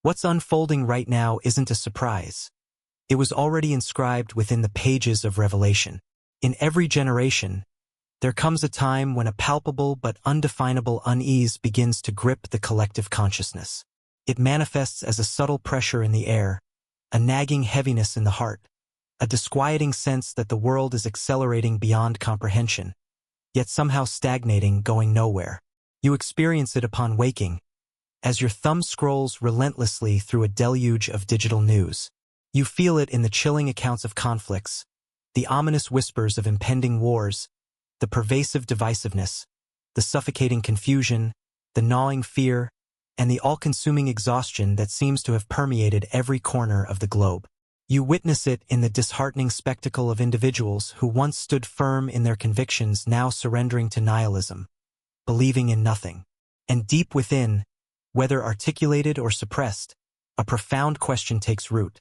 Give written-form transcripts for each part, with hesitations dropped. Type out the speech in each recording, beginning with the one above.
What's unfolding right now isn't a surprise. It was already inscribed within the pages of Revelation. In every generation, there comes a time when a palpable but undefinable unease begins to grip the collective consciousness. It manifests as a subtle pressure in the air, a nagging heaviness in the heart, a disquieting sense that the world is accelerating beyond comprehension, yet somehow stagnating, going nowhere. You experience it upon waking, as your thumb scrolls relentlessly through a deluge of digital news. You feel it in the chilling accounts of conflicts, the ominous whispers of impending wars, the pervasive divisiveness, the suffocating confusion, the gnawing fear, and the all-consuming exhaustion that seems to have permeated every corner of the globe. You witness it in the disheartening spectacle of individuals who once stood firm in their convictions now surrendering to nihilism, believing in nothing. And deep within, whether articulated or suppressed, a profound question takes root.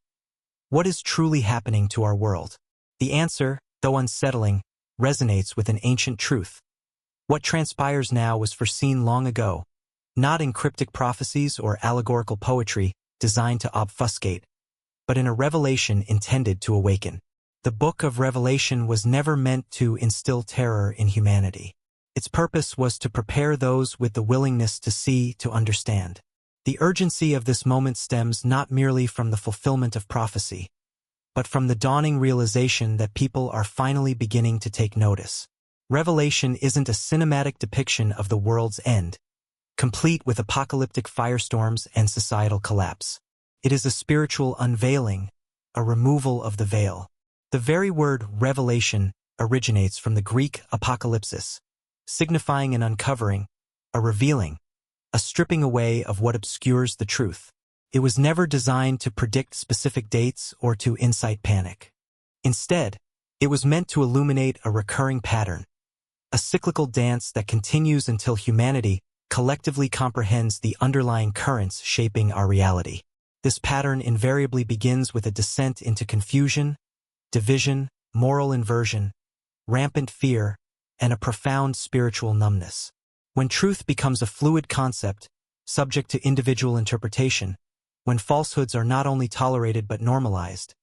What is truly happening to our world? The answer, though unsettling, resonates with an ancient truth. What transpires now was foreseen long ago, not in cryptic prophecies or allegorical poetry designed to obfuscate, but in a revelation intended to awaken. The book of Revelation was never meant to instill terror in humanity. Its purpose was to prepare those with the willingness to see, to understand. The urgency of this moment stems not merely from the fulfillment of prophecy, but from the dawning realization that people are finally beginning to take notice. Revelation isn't a cinematic depiction of the world's end, complete with apocalyptic firestorms and societal collapse. It is a spiritual unveiling, a removal of the veil. The very word revelation originates from the Greek apocalypsis, signifying an uncovering, a revealing, a stripping away of what obscures the truth. It was never designed to predict specific dates or to incite panic. Instead, it was meant to illuminate a recurring pattern, a cyclical dance that continues until humanity collectively comprehends the underlying currents shaping our reality. This pattern invariably begins with a descent into confusion, division, moral inversion, rampant fear, and a profound spiritual numbness. When truth becomes a fluid concept, subject to individual interpretation, when falsehoods are not only tolerated but normalized,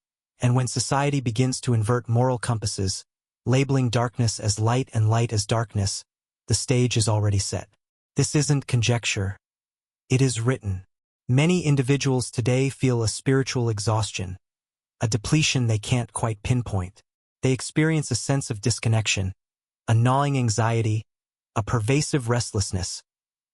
and when society begins to invert moral compasses, labeling darkness as light and light as darkness, the stage is already set. This isn't conjecture. It is written. Many individuals today feel a spiritual exhaustion, a depletion they can't quite pinpoint. They experience a sense of disconnection, a gnawing anxiety, a pervasive restlessness,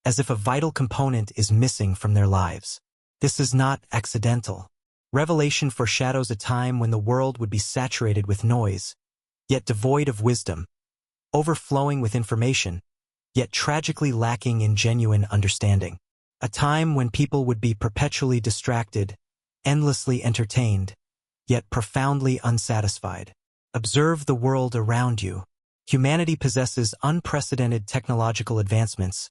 as if a vital component is missing from their lives. This is not accidental. Revelation foreshadows a time when the world would be saturated with noise, yet devoid of wisdom, overflowing with information, yet tragically lacking in genuine understanding. A time when people would be perpetually distracted, endlessly entertained, yet profoundly unsatisfied. Observe the world around you. Humanity possesses unprecedented technological advancements,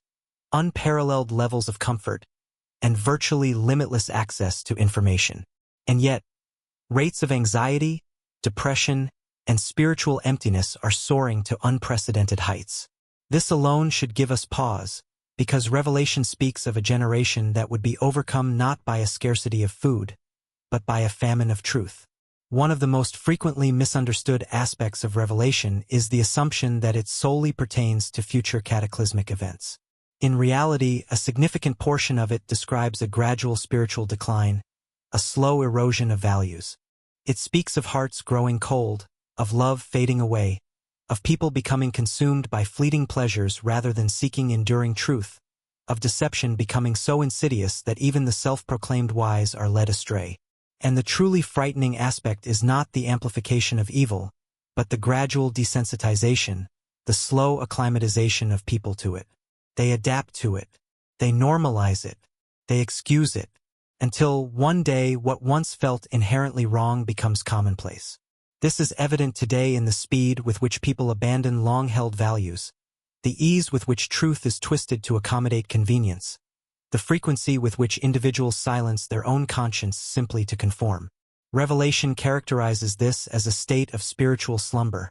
unparalleled levels of comfort, and virtually limitless access to information. And yet, rates of anxiety, depression, and spiritual emptiness are soaring to unprecedented heights. This alone should give us pause, because Revelation speaks of a generation that would be overcome not by a scarcity of food, but by a famine of truth. One of the most frequently misunderstood aspects of Revelation is the assumption that it solely pertains to future cataclysmic events. In reality, a significant portion of it describes a gradual spiritual decline, a slow erosion of values. It speaks of hearts growing cold, of love fading away, of people becoming consumed by fleeting pleasures rather than seeking enduring truth, of deception becoming so insidious that even the self-proclaimed wise are led astray. And the truly frightening aspect is not the amplification of evil, but the gradual desensitization, the slow acclimatization of people to it. They adapt to it, they normalize it, they excuse it, until one day what once felt inherently wrong becomes commonplace. This is evident today in the speed with which people abandon long-held values, the ease with which truth is twisted to accommodate convenience, the frequency with which individuals silence their own conscience simply to conform. Revelation characterizes this as a state of spiritual slumber,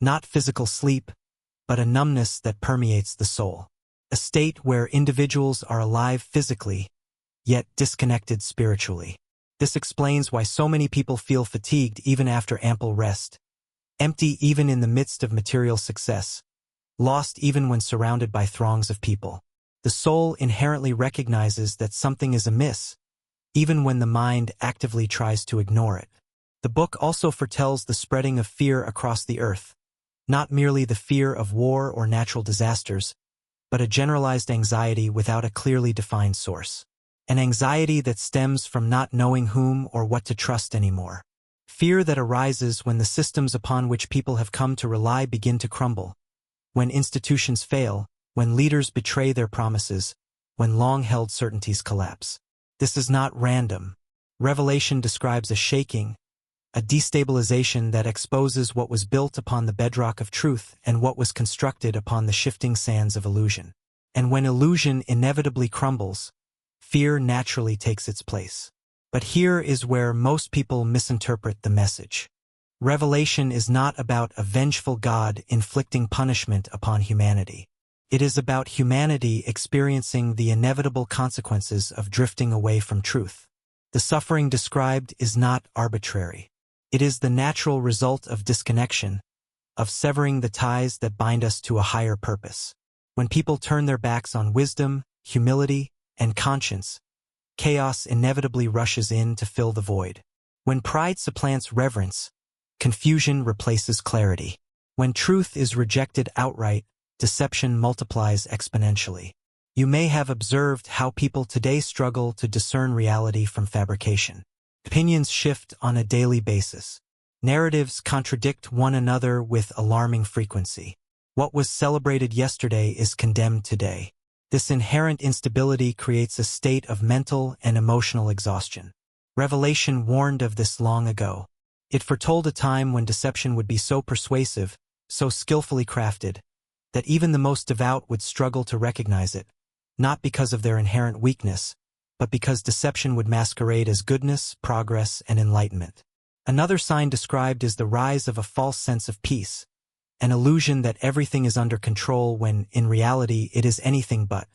not physical sleep, but a numbness that permeates the soul. A state where individuals are alive physically, yet disconnected spiritually. This explains why so many people feel fatigued even after ample rest, empty even in the midst of material success, lost even when surrounded by throngs of people. The soul inherently recognizes that something is amiss, even when the mind actively tries to ignore it. The book also foretells the spreading of fear across the earth, not merely the fear of war or natural disasters, but a generalized anxiety without a clearly defined source. An anxiety that stems from not knowing whom or what to trust anymore. Fear that arises when the systems upon which people have come to rely begin to crumble, when institutions fail, when leaders betray their promises, when long-held certainties collapse. This is not random. Revelation describes a shaking, a destabilization that exposes what was built upon the bedrock of truth and what was constructed upon the shifting sands of illusion. And when illusion inevitably crumbles, fear naturally takes its place. But here is where most people misinterpret the message. Revelation is not about a vengeful God inflicting punishment upon humanity. It is about humanity experiencing the inevitable consequences of drifting away from truth. The suffering described is not arbitrary. It is the natural result of disconnection, of severing the ties that bind us to a higher purpose. When people turn their backs on wisdom, humility, and conscience, chaos inevitably rushes in to fill the void. When pride supplants reverence, confusion replaces clarity. When truth is rejected outright, deception multiplies exponentially. You may have observed how people today struggle to discern reality from fabrication. Opinions shift on a daily basis. Narratives contradict one another with alarming frequency. What was celebrated yesterday is condemned today. This inherent instability creates a state of mental and emotional exhaustion. Revelation warned of this long ago. It foretold a time when deception would be so persuasive, so skillfully crafted, that even the most devout would struggle to recognize it, not because of their inherent weakness, but because deception would masquerade as goodness, progress, and enlightenment. Another sign described is the rise of a false sense of peace, an illusion that everything is under control when, in reality, it is anything but.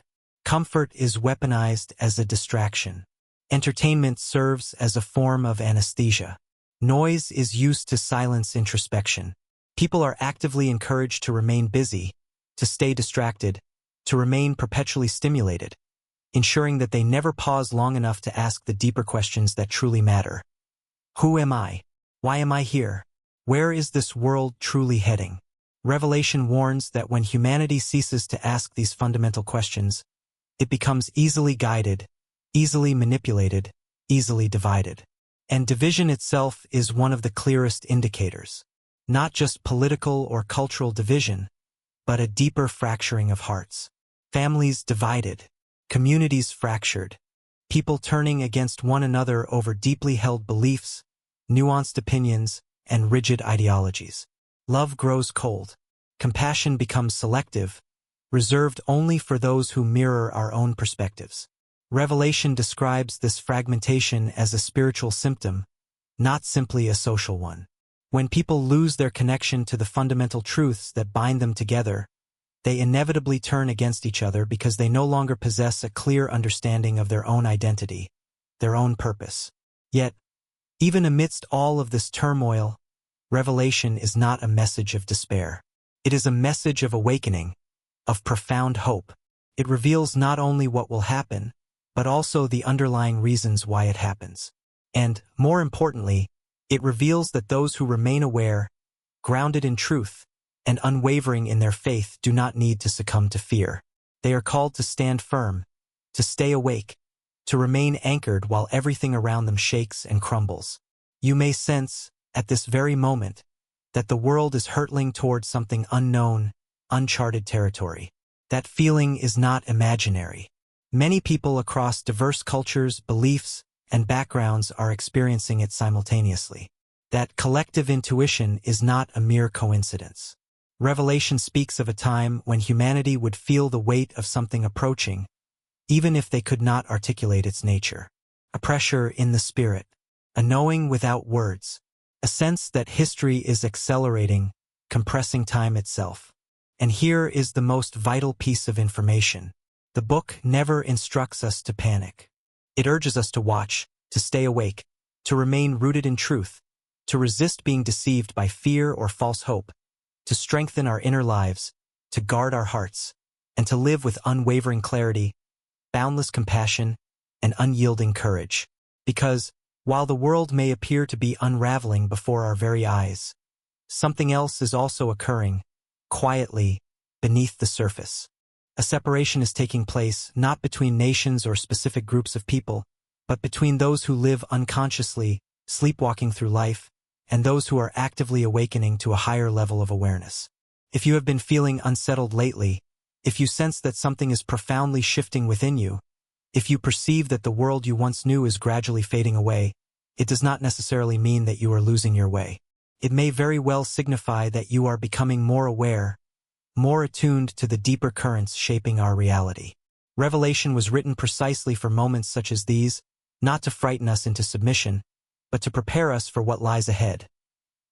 Comfort is weaponized as a distraction. Entertainment serves as a form of anesthesia. Noise is used to silence introspection. People are actively encouraged to remain busy, to stay distracted, to remain perpetually stimulated, ensuring that they never pause long enough to ask the deeper questions that truly matter. Who am I? Why am I here? Where is this world truly heading? Revelation warns that when humanity ceases to ask these fundamental questions, it becomes easily guided, easily manipulated, easily divided. And division itself is one of the clearest indicators. Not just political or cultural division, but a deeper fracturing of hearts. Families divided, communities fractured, people turning against one another over deeply held beliefs, nuanced opinions, and rigid ideologies. Love grows cold. Compassion becomes selective, reserved only for those who mirror our own perspectives. Revelation describes this fragmentation as a spiritual symptom, not simply a social one. When people lose their connection to the fundamental truths that bind them together, they inevitably turn against each other because they no longer possess a clear understanding of their own identity, their own purpose. Yet, even amidst all of this turmoil, Revelation is not a message of despair. It is a message of awakening, of profound hope. It reveals not only what will happen, but also the underlying reasons why it happens. And, more importantly, it reveals that those who remain aware, grounded in truth, and unwavering in their faith do not need to succumb to fear. They are called to stand firm, to stay awake, to remain anchored while everything around them shakes and crumbles. You may sense, at this very moment, that the world is hurtling towards something unknown, uncharted territory. That feeling is not imaginary. Many people across diverse cultures, beliefs, and backgrounds are experiencing it simultaneously. That collective intuition is not a mere coincidence. Revelation speaks of a time when humanity would feel the weight of something approaching, even if they could not articulate its nature. A pressure in the spirit, a knowing without words, a sense that history is accelerating, compressing time itself. And here is the most vital piece of information. The book never instructs us to panic. It urges us to watch, to stay awake, to remain rooted in truth, to resist being deceived by fear or false hope, to strengthen our inner lives, to guard our hearts, and to live with unwavering clarity, boundless compassion, and unyielding courage. Because, while the world may appear to be unraveling before our very eyes, something else is also occurring, quietly, beneath the surface. A separation is taking place not between nations or specific groups of people, but between those who live unconsciously, sleepwalking through life, and those who are actively awakening to a higher level of awareness. If you have been feeling unsettled lately, if you sense that something is profoundly shifting within you, if you perceive that the world you once knew is gradually fading away, it does not necessarily mean that you are losing your way. It may very well signify that you are becoming more aware, more attuned to the deeper currents shaping our reality. Revelation was written precisely for moments such as these, not to frighten us into submission, but to prepare us for what lies ahead.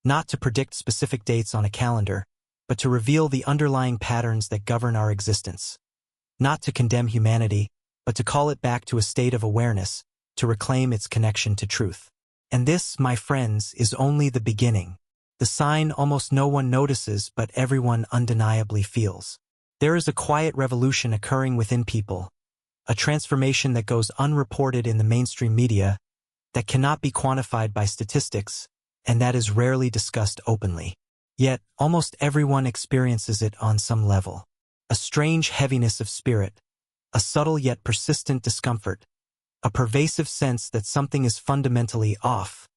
Not to predict specific dates on a calendar, but to reveal the underlying patterns that govern our existence. Not to condemn humanity, but to call it back to a state of awareness, to reclaim its connection to truth. And this, my friends, is only the beginning. The sign almost no one notices but everyone undeniably feels. There is a quiet revolution occurring within people, a transformation that goes unreported in the mainstream media, that cannot be quantified by statistics, and that is rarely discussed openly. Yet, almost everyone experiences it on some level. A strange heaviness of spirit, a subtle yet persistent discomfort, a pervasive sense that something is fundamentally off,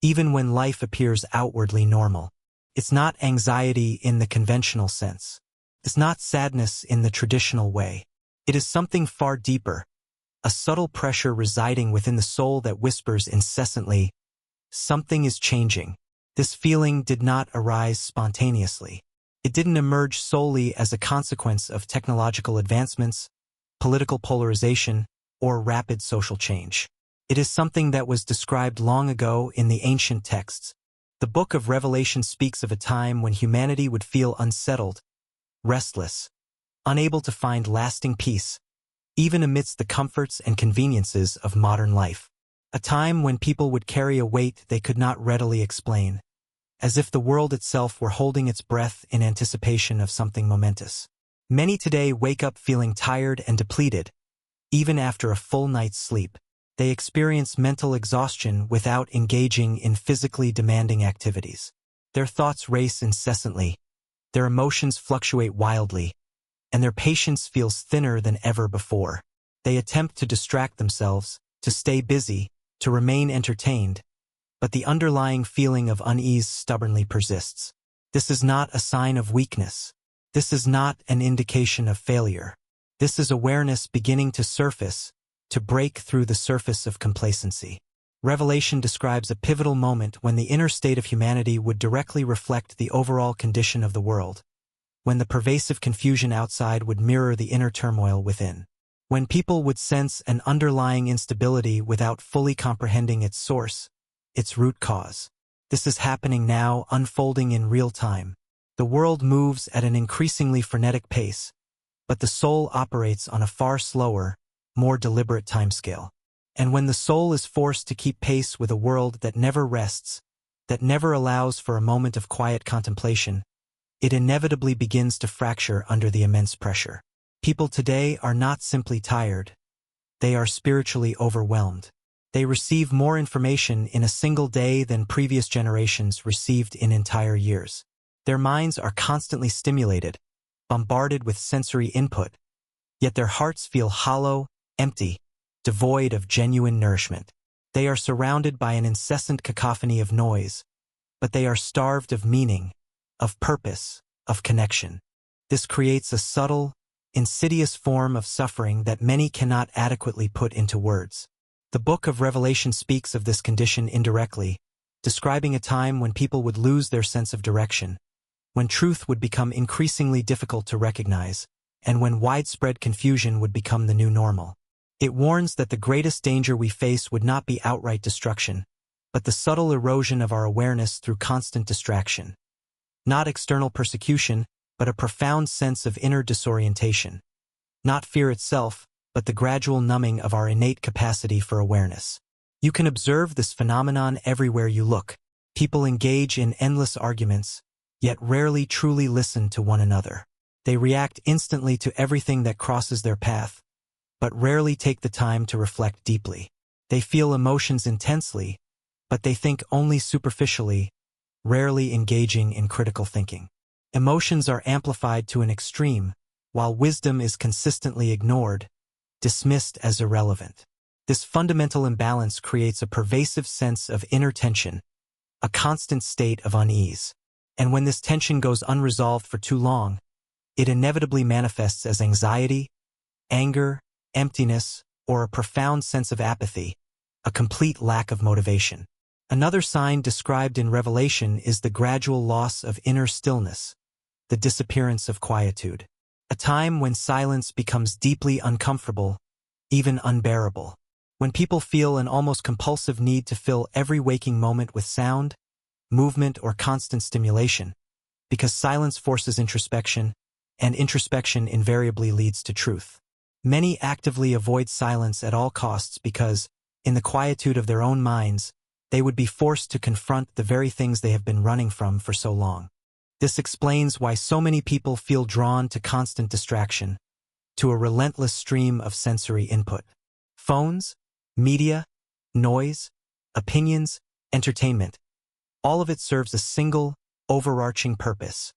even when life appears outwardly normal. It's not anxiety in the conventional sense. It's not sadness in the traditional way. It is something far deeper, a subtle pressure residing within the soul that whispers incessantly, "Something is changing." This feeling did not arise spontaneously. It didn't emerge solely as a consequence of technological advancements, political polarization, or rapid social change. It is something that was described long ago in the ancient texts. The book of Revelation speaks of a time when humanity would feel unsettled, restless, unable to find lasting peace, even amidst the comforts and conveniences of modern life. A time when people would carry a weight they could not readily explain, as if the world itself were holding its breath in anticipation of something momentous. Many today wake up feeling tired and depleted, even after a full night's sleep. They experience mental exhaustion without engaging in physically demanding activities. Their thoughts race incessantly, their emotions fluctuate wildly, and their patience feels thinner than ever before. They attempt to distract themselves, to stay busy, to remain entertained, but the underlying feeling of unease stubbornly persists. This is not a sign of weakness. This is not an indication of failure. This is awareness beginning to surface, to break through the surface of complacency. Revelation describes a pivotal moment when the inner state of humanity would directly reflect the overall condition of the world, when the pervasive confusion outside would mirror the inner turmoil within, when people would sense an underlying instability without fully comprehending its source, its root cause. This is happening now, unfolding in real time. The world moves at an increasingly frenetic pace, but the soul operates on a far slower, more deliberate timescale. And when the soul is forced to keep pace with a world that never rests, that never allows for a moment of quiet contemplation, it inevitably begins to fracture under the immense pressure. People today are not simply tired. They are spiritually overwhelmed. They receive more information in a single day than previous generations received in entire years. Their minds are constantly stimulated, bombarded with sensory input, yet their hearts feel hollow, empty, devoid of genuine nourishment. They are surrounded by an incessant cacophony of noise, but they are starved of meaning, of purpose, of connection. This creates a subtle, insidious form of suffering that many cannot adequately put into words. The book of Revelation speaks of this condition indirectly, describing a time when people would lose their sense of direction, when truth would become increasingly difficult to recognize, and when widespread confusion would become the new normal. It warns that the greatest danger we face would not be outright destruction, but the subtle erosion of our awareness through constant distraction. Not external persecution, but a profound sense of inner disorientation. Not fear itself, but the gradual numbing of our innate capacity for awareness. You can observe this phenomenon everywhere you look. People engage in endless arguments, yet rarely truly listen to one another. They react instantly to everything that crosses their path, but rarely take the time to reflect deeply. They feel emotions intensely, but they think only superficially, rarely engaging in critical thinking. Emotions are amplified to an extreme, while wisdom is consistently ignored, dismissed as irrelevant. This fundamental imbalance creates a pervasive sense of inner tension, a constant state of unease. And when this tension goes unresolved for too long, it inevitably manifests as anxiety, anger, emptiness, or a profound sense of apathy, a complete lack of motivation. Another sign described in Revelation is the gradual loss of inner stillness, the disappearance of quietude, a time when silence becomes deeply uncomfortable, even unbearable. When people feel an almost compulsive need to fill every waking moment with sound, movement, or constant stimulation, because silence forces introspection, and introspection invariably leads to truth. Many actively avoid silence at all costs because, in the quietude of their own minds, they would be forced to confront the very things they have been running from for so long. This explains why so many people feel drawn to constant distraction, to a relentless stream of sensory input. Phones, media, noise, opinions, entertainment. All of it serves a single, overarching purpose: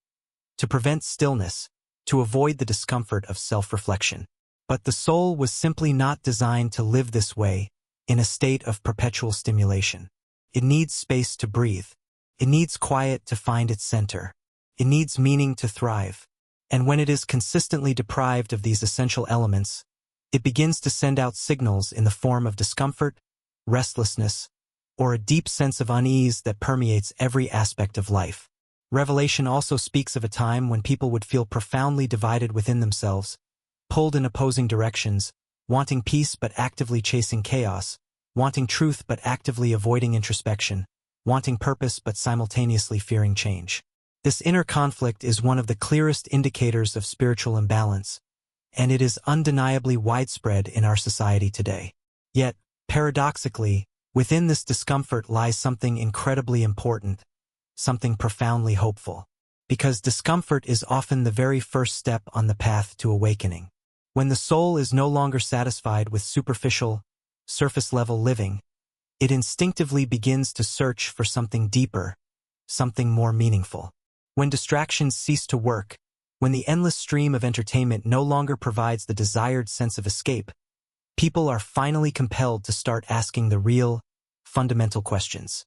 to prevent stillness, to avoid the discomfort of self-reflection. But the soul was simply not designed to live this way, in a state of perpetual stimulation. It needs space to breathe. It needs quiet to find its center. It needs meaning to thrive. And when it is consistently deprived of these essential elements, it begins to send out signals in the form of discomfort, restlessness, or a deep sense of unease that permeates every aspect of life. Revelation also speaks of a time when people would feel profoundly divided within themselves, pulled in opposing directions, wanting peace but actively chasing chaos, wanting truth but actively avoiding introspection, wanting purpose but simultaneously fearing change. This inner conflict is one of the clearest indicators of spiritual imbalance, and it is undeniably widespread in our society today. Yet, paradoxically, within this discomfort lies something incredibly important, something profoundly hopeful. Because discomfort is often the very first step on the path to awakening. When the soul is no longer satisfied with superficial, surface-level living, it instinctively begins to search for something deeper, something more meaningful. When distractions cease to work, when the endless stream of entertainment no longer provides the desired sense of escape, people are finally compelled to start asking the real, fundamental questions.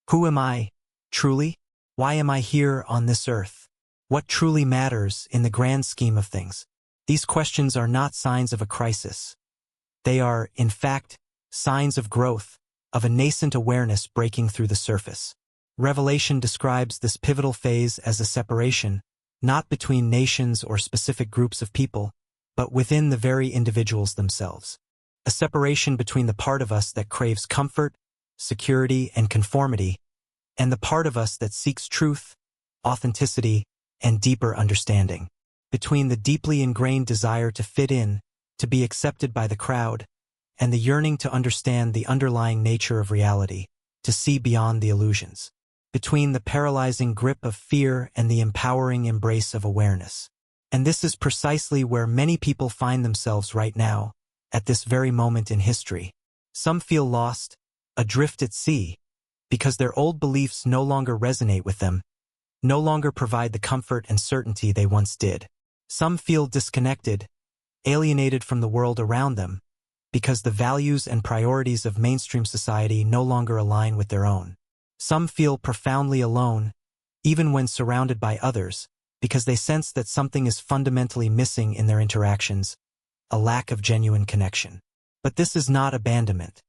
Who am I, truly? Why am I here on this earth? What truly matters in the grand scheme of things? These questions are not signs of a crisis. They are, in fact, signs of growth, of a nascent awareness breaking through the surface. Revelation describes this pivotal phase as a separation, not between nations or specific groups of people, but within the very individuals themselves. A separation between the part of us that craves comfort, security, and conformity, and the part of us that seeks truth, authenticity, and deeper understanding. Between the deeply ingrained desire to fit in, to be accepted by the crowd, and the yearning to understand the underlying nature of reality, to see beyond the illusions. Between the paralyzing grip of fear and the empowering embrace of awareness. And this is precisely where many people find themselves right now, at this very moment in history. Some feel lost, adrift at sea, because their old beliefs no longer resonate with them, no longer provide the comfort and certainty they once did. Some feel disconnected, alienated from the world around them, because the values and priorities of mainstream society no longer align with their own. Some feel profoundly alone, even when surrounded by others, because they sense that something is fundamentally missing in their interactions, a lack of genuine connection. But this is not abandonment.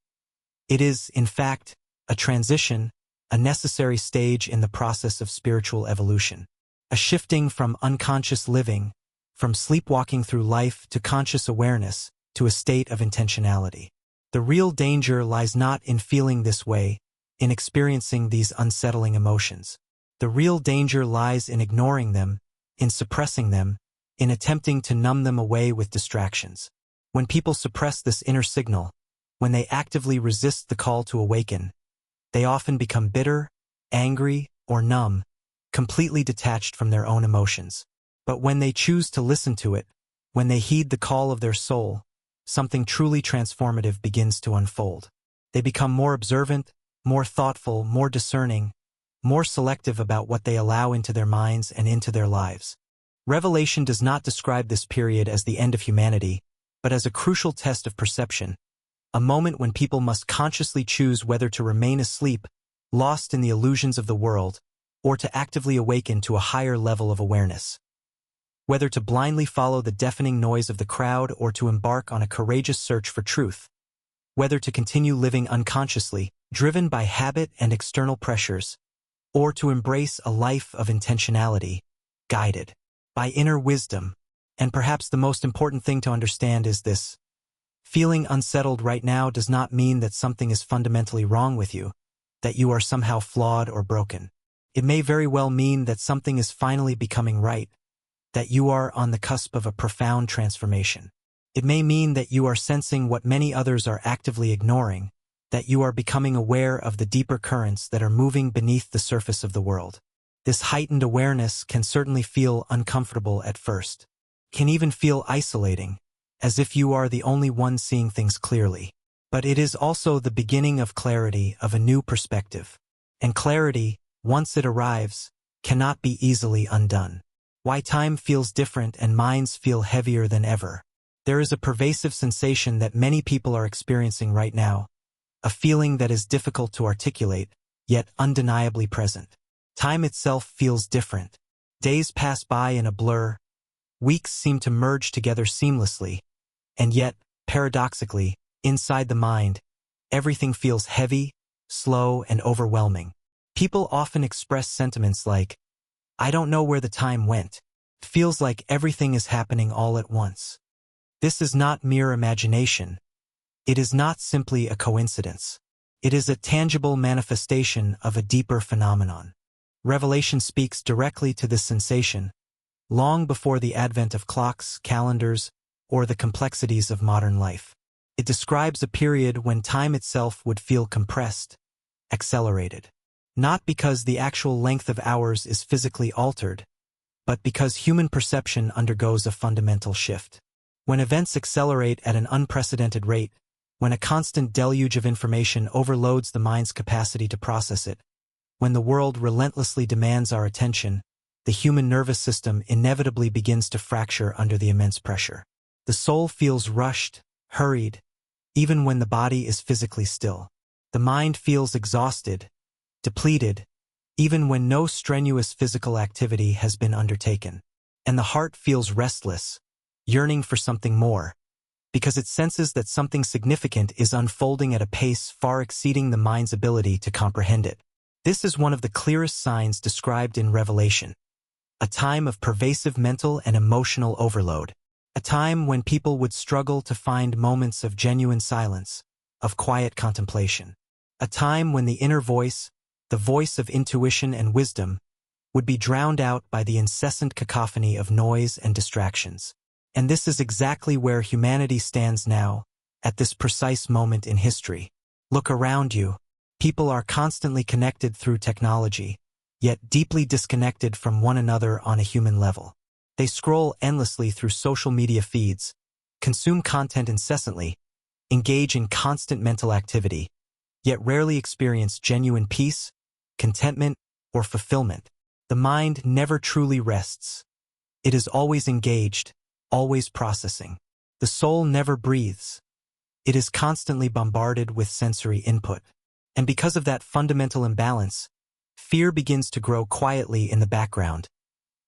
It is, in fact, a transition, a necessary stage in the process of spiritual evolution. A shifting from unconscious living, from sleepwalking through life to conscious awareness, to a state of intentionality. The real danger lies not in feeling this way, in experiencing these unsettling emotions. The real danger lies in ignoring them, in suppressing them, in attempting to numb them away with distractions. When people suppress this inner signal, when they actively resist the call to awaken, they often become bitter, angry, or numb, completely detached from their own emotions. But when they choose to listen to it, when they heed the call of their soul, something truly transformative begins to unfold. They become more observant, more thoughtful, more discerning, more selective about what they allow into their minds and into their lives. Revelation does not describe this period as the end of humanity, but as a crucial test of perception, a moment when people must consciously choose whether to remain asleep, lost in the illusions of the world, or to actively awaken to a higher level of awareness. Whether to blindly follow the deafening noise of the crowd or to embark on a courageous search for truth. Whether to continue living unconsciously, driven by habit and external pressures, or to embrace a life of intentionality, guided by inner wisdom. And perhaps the most important thing to understand is this: feeling unsettled right now does not mean that something is fundamentally wrong with you, that you are somehow flawed or broken. It may very well mean that something is finally becoming right, that you are on the cusp of a profound transformation. It may mean that you are sensing what many others are actively ignoring, that you are becoming aware of the deeper currents that are moving beneath the surface of the world. This heightened awareness can certainly feel uncomfortable at first, can even feel isolating, as if you are the only one seeing things clearly. But it is also the beginning of clarity, of a new perspective. And clarity, once it arrives, cannot be easily undone. Why time feels different and minds feel heavier than ever. There is a pervasive sensation that many people are experiencing right now, a feeling that is difficult to articulate, yet undeniably present. Time itself feels different. Days pass by in a blur, weeks seem to merge together seamlessly, and yet, paradoxically, inside the mind, everything feels heavy, slow, and overwhelming. People often express sentiments like, "I don't know where the time went." It feels like everything is happening all at once. This is not mere imagination. It is not simply a coincidence. It is a tangible manifestation of a deeper phenomenon. Revelation speaks directly to this sensation, long before the advent of clocks, calendars, or the complexities of modern life. It describes a period when time itself would feel compressed, accelerated. Not because the actual length of hours is physically altered, but because human perception undergoes a fundamental shift. When events accelerate at an unprecedented rate, when a constant deluge of information overloads the mind's capacity to process it, when the world relentlessly demands our attention, the human nervous system inevitably begins to fracture under the immense pressure. The soul feels rushed, hurried, even when the body is physically still. The mind feels exhausted, depleted, even when no strenuous physical activity has been undertaken. And the heart feels restless, yearning for something more, because it senses that something significant is unfolding at a pace far exceeding the mind's ability to comprehend it. This is one of the clearest signs described in Revelation, a time of pervasive mental and emotional overload, a time when people would struggle to find moments of genuine silence, of quiet contemplation, a time when the inner voice, the voice of intuition and wisdom, would be drowned out by the incessant cacophony of noise and distractions. And this is exactly where humanity stands now, at this precise moment in history. Look around you. People are constantly connected through technology, yet deeply disconnected from one another on a human level. They scroll endlessly through social media feeds, consume content incessantly, engage in constant mental activity, yet rarely experience genuine peace, contentment, or fulfillment. The mind never truly rests. It is always engaged, always processing. The soul never breathes. It is constantly bombarded with sensory input. And because of that fundamental imbalance, fear begins to grow quietly in the background,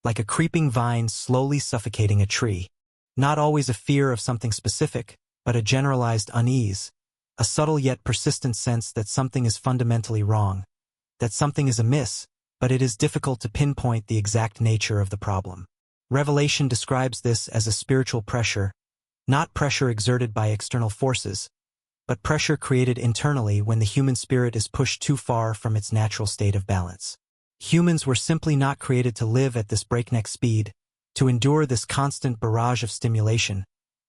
like a creeping vine slowly suffocating a tree. Not always a fear of something specific, but a generalized unease, a subtle yet persistent sense that something is fundamentally wrong, that something is amiss, but it is difficult to pinpoint the exact nature of the problem. Revelation describes this as a spiritual pressure, not pressure exerted by external forces, but pressure created internally when the human spirit is pushed too far from its natural state of balance. Humans were simply not created to live at this breakneck speed, to endure this constant barrage of stimulation,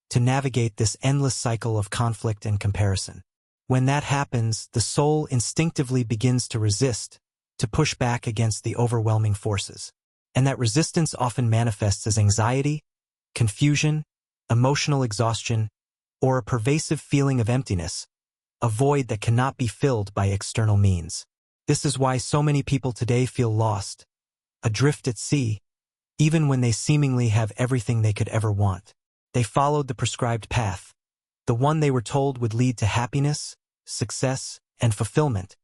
to navigate this endless cycle of conflict and comparison. When that happens, the soul instinctively begins to resist, to push back against the overwhelming forces. And that resistance often manifests as anxiety, confusion, emotional exhaustion, or a pervasive feeling of emptiness, a void that cannot be filled by external means. This is why so many people today feel lost, adrift at sea, even when they seemingly have everything they could ever want. They followed the prescribed path, the one they were told would lead to happiness, success, and fulfillment,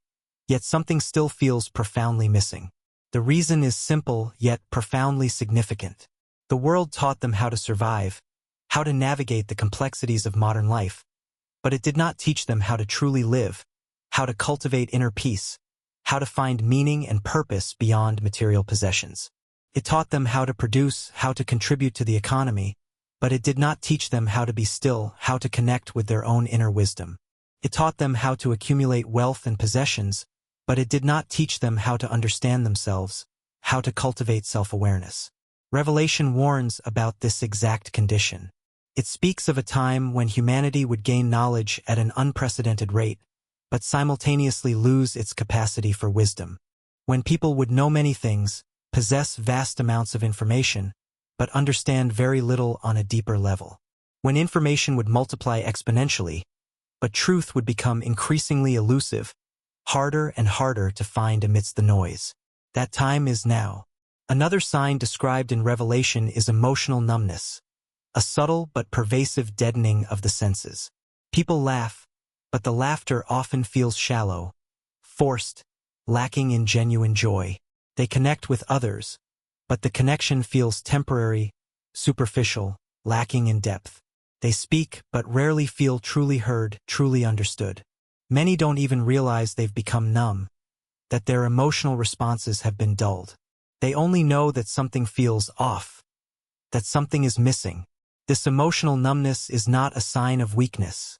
yet something still feels profoundly missing. The reason is simple yet profoundly significant. The world taught them how to survive, how to navigate the complexities of modern life, but it did not teach them how to truly live, how to cultivate inner peace, how to find meaning and purpose beyond material possessions. It taught them how to produce, how to contribute to the economy, but it did not teach them how to be still, how to connect with their own inner wisdom. It taught them how to accumulate wealth and possessions, but it did not teach them how to understand themselves, how to cultivate self-awareness. Revelation warns about this exact condition. It speaks of a time when humanity would gain knowledge at an unprecedented rate, but simultaneously lose its capacity for wisdom. When people would know many things, possess vast amounts of information, but understand very little on a deeper level. When information would multiply exponentially, but truth would become increasingly elusive, harder and harder to find amidst the noise. That time is now. Another sign described in Revelation is emotional numbness, a subtle but pervasive deadening of the senses. People laugh, but the laughter often feels shallow, forced, lacking in genuine joy. They connect with others, but the connection feels temporary, superficial, lacking in depth. They speak but rarely feel truly heard, truly understood. Many don't even realize they've become numb, that their emotional responses have been dulled. They only know that something feels off, that something is missing. This emotional numbness is not a sign of weakness.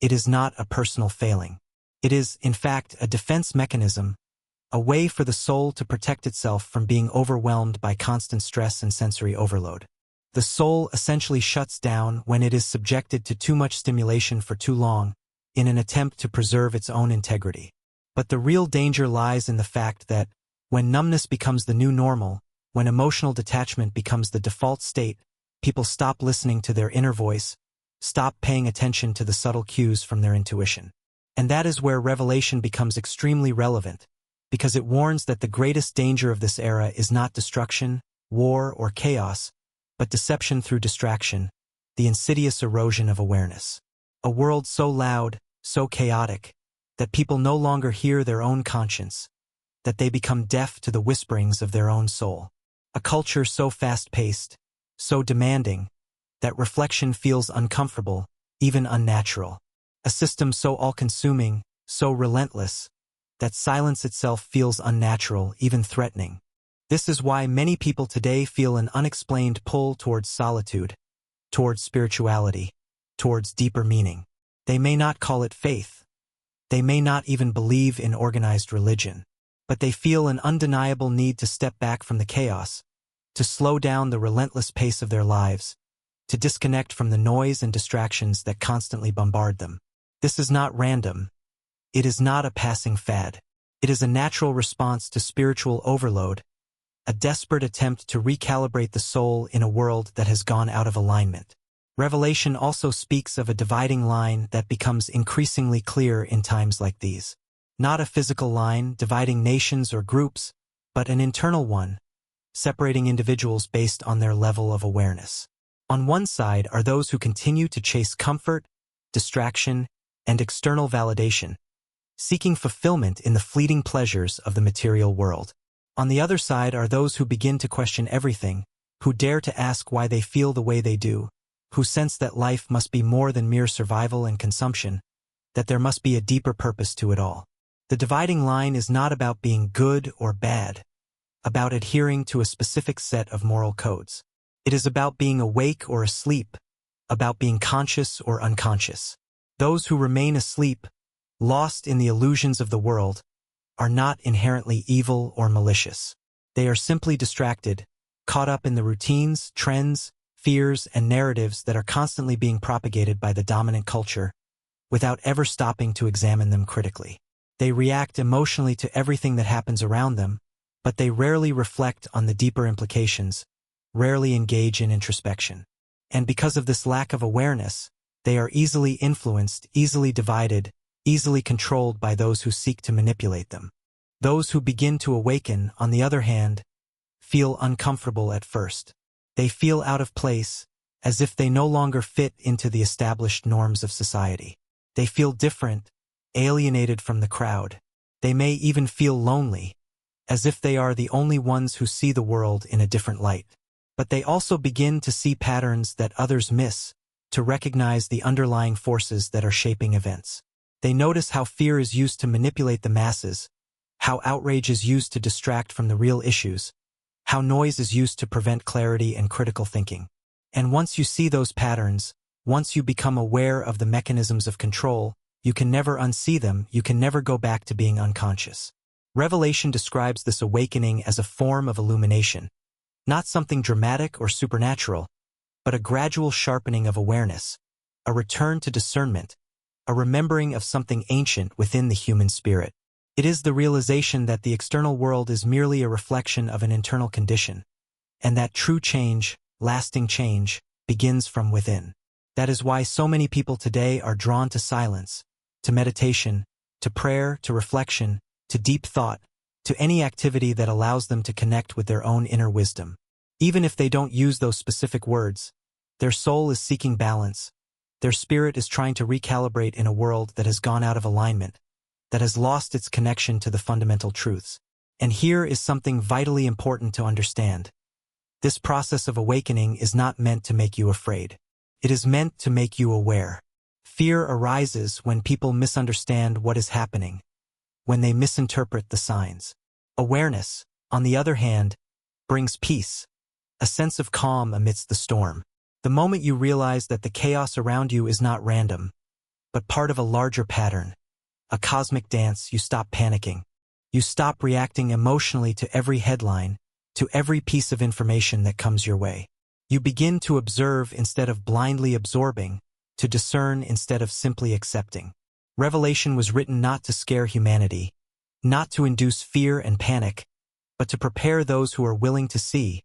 It is not a personal failing. It is, in fact, a defense mechanism, a way for the soul to protect itself from being overwhelmed by constant stress and sensory overload. The soul essentially shuts down when it is subjected to too much stimulation for too long, in an attempt to preserve its own integrity. But the real danger lies in the fact that, when numbness becomes the new normal, when emotional detachment becomes the default state, people stop listening to their inner voice, stop paying attention to the subtle cues from their intuition. And that is where Revelation becomes extremely relevant, because it warns that the greatest danger of this era is not destruction, war, or chaos, but deception through distraction, the insidious erosion of awareness. A world so loud, so chaotic, that people no longer hear their own conscience, that they become deaf to the whisperings of their own soul. A culture so fast-paced, so demanding, that reflection feels uncomfortable, even unnatural. A system so all-consuming, so relentless, that silence itself feels unnatural, even threatening. This is why many people today feel an unexplained pull towards solitude, towards spirituality, towards deeper meaning. They may not call it faith. They may not even believe in organized religion. But they feel an undeniable need to step back from the chaos, to slow down the relentless pace of their lives, to disconnect from the noise and distractions that constantly bombard them. This is not random. It is not a passing fad. It is a natural response to spiritual overload, a desperate attempt to recalibrate the soul in a world that has gone out of alignment. Revelation also speaks of a dividing line that becomes increasingly clear in times like these. Not a physical line dividing nations or groups, but an internal one, separating individuals based on their level of awareness. On one side are those who continue to chase comfort, distraction, and external validation, seeking fulfillment in the fleeting pleasures of the material world. On the other side are those who begin to question everything, who dare to ask why they feel the way they do, who sense that life must be more than mere survival and consumption, that there must be a deeper purpose to it all. The dividing line is not about being good or bad, about adhering to a specific set of moral codes. It is about being awake or asleep, about being conscious or unconscious. Those who remain asleep, lost in the illusions of the world, are not inherently evil or malicious. They are simply distracted, caught up in the routines, trends, fears, and narratives that are constantly being propagated by the dominant culture without ever stopping to examine them critically. They react emotionally to everything that happens around them, but they rarely reflect on the deeper implications, rarely engage in introspection. And because of this lack of awareness, they are easily influenced, easily divided, easily controlled by those who seek to manipulate them. Those who begin to awaken, on the other hand, feel uncomfortable at first. They feel out of place, as if they no longer fit into the established norms of society. They feel different, alienated from the crowd. They may even feel lonely, as if they are the only ones who see the world in a different light. But they also begin to see patterns that others miss, to recognize the underlying forces that are shaping events. They notice how fear is used to manipulate the masses, how outrage is used to distract from the real issues, how noise is used to prevent clarity and critical thinking. And once you see those patterns, once you become aware of the mechanisms of control, you can never unsee them, you can never go back to being unconscious. Revelation describes this awakening as a form of illumination, not something dramatic or supernatural, but a gradual sharpening of awareness, a return to discernment, a remembering of something ancient within the human spirit. It is the realization that the external world is merely a reflection of an internal condition, and that true change, lasting change, begins from within. That is why so many people today are drawn to silence, to meditation, to prayer, to reflection, to deep thought, to any activity that allows them to connect with their own inner wisdom. Even if they don't use those specific words, their soul is seeking balance. Their spirit is trying to recalibrate in a world that has gone out of alignment, that has lost its connection to the fundamental truths. And here is something vitally important to understand. This process of awakening is not meant to make you afraid. It is meant to make you aware. Fear arises when people misunderstand what is happening, when they misinterpret the signs. Awareness, on the other hand, brings peace, a sense of calm amidst the storm. The moment you realize that the chaos around you is not random, but part of a larger pattern, a cosmic dance, you stop panicking. You stop reacting emotionally to every headline, to every piece of information that comes your way. You begin to observe instead of blindly absorbing, to discern instead of simply accepting. Revelation was written not to scare humanity, not to induce fear and panic, but to prepare those who are willing to see,